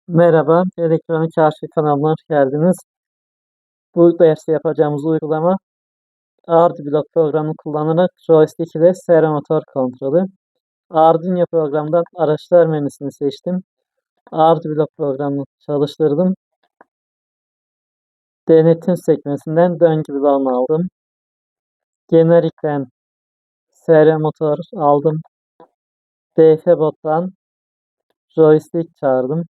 Merhaba, Elektronik Arşiv kanalına hoş geldiniz. Bu derste yapacağımız uygulama Arduino programını kullanarak joystick ile servomotor kontrolü. Arduino programdan araçlar menüsünü seçtim. Arduino programını çalıştırdım. Denetim sekmesinden döngü bloğunu aldım. Generikten servomotor aldım. DFBot'tan joystick çağırdım.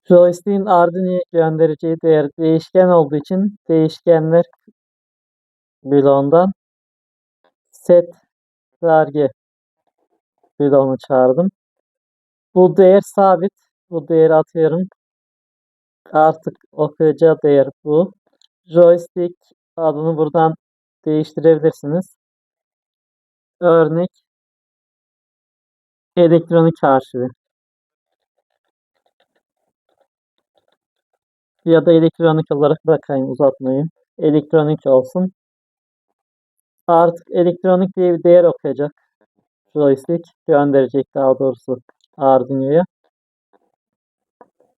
Joystick'in Arduino'ya göndereceği değer değişken olduğu için değişkenler bloğundan set vergi bloğunu çağırdım. Bu değer sabit. Bu değeri atıyorum. Artık okuyacağı değer bu. Joystick adını buradan değiştirebilirsiniz. Örnek elektronik arşivi ya da elektronik olarak bırakayım, uzatmayayım. Elektronik olsun. Artık elektronik diye bir değer okuyacak. Joystick gönderecek daha doğrusu Arduino'ya.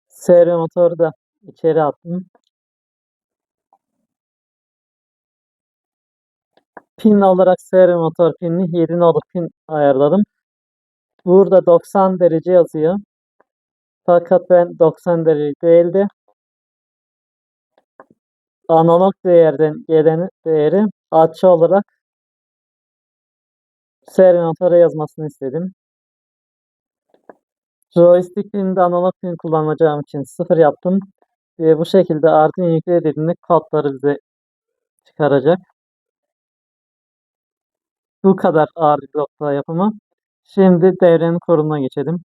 Servomotoru da içeri attım. Pin olarak servomotor pinini 7 nolu pin ayarladım. Burada 90 derece yazıyor. Fakat ben 90 derece değildi. Analog değerden gelen değeri açı olarak servomotora yazmasını istedim. Joystick pininde analog pin kullanacağım için 0 yaptım. Ve bu şekilde Arduino yüklediğinde kodları bize çıkaracak. Bu kadar Arduino yapımı. Şimdi devrenin kurulumuna geçelim.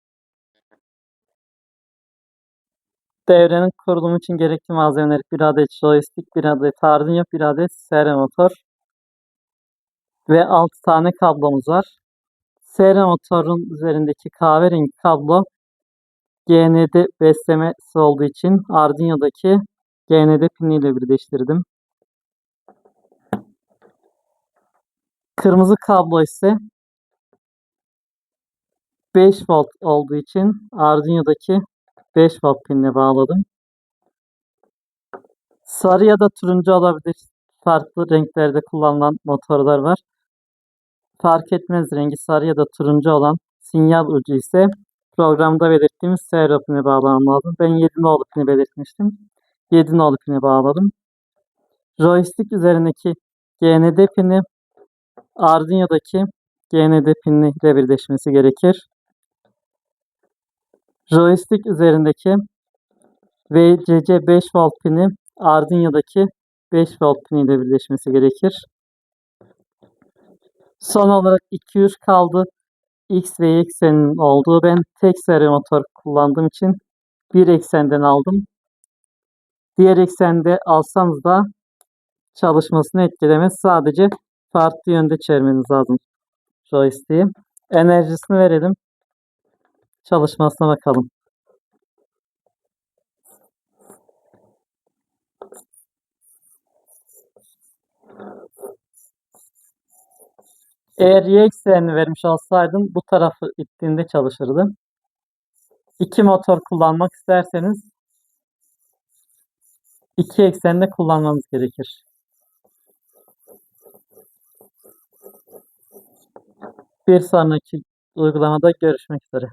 Devrenin kurulumu için gerekli malzemeler: bir adet joystick, bir adet Arduino, bir adet servomotor ve 6 tane kablomuz var. Servomotorun üzerindeki kahverengi kablo GND beslemesi olduğu için Arduino'daki GND piniyle birleştirdim. Kırmızı kablo ise 5 volt olduğu için Arduino'daki 5 volt pinine bağladım. Sarı ya da turuncu olabilir. Farklı renklerde kullanılan motorlar var. Fark etmez, rengi sarı ya da turuncu olan sinyal ucu ise programda belirttiğimiz servo pine bağlamam lazım. Ben 7 nolu pini belirtmiştim. 7 nolu pine bağladım. Joystick üzerindeki GND pini Arduino'daki GND piniyle birleşmesi gerekir. Joystick üzerindeki VCC 5 volt pini Arduino'daki 5 volt piniyle birleşmesi gerekir. Son olarak 2-3 kaldı. X ve Y ekseninin olduğu, ben tek servomotor kullandığım için bir eksenden aldım. Diğer eksende alsanız da çalışmasını etkilemez. Sadece farklı yönde çevirmeniz lazım joystick'i. Enerjisini verelim. Çalışmasına bakalım. Eğer Y eksenini vermiş olsaydım bu tarafı ittiğinde çalışırdı. İki motor kullanmak isterseniz iki eksende kullanmanız gerekir. Bir sonraki uygulamada görüşmek üzere.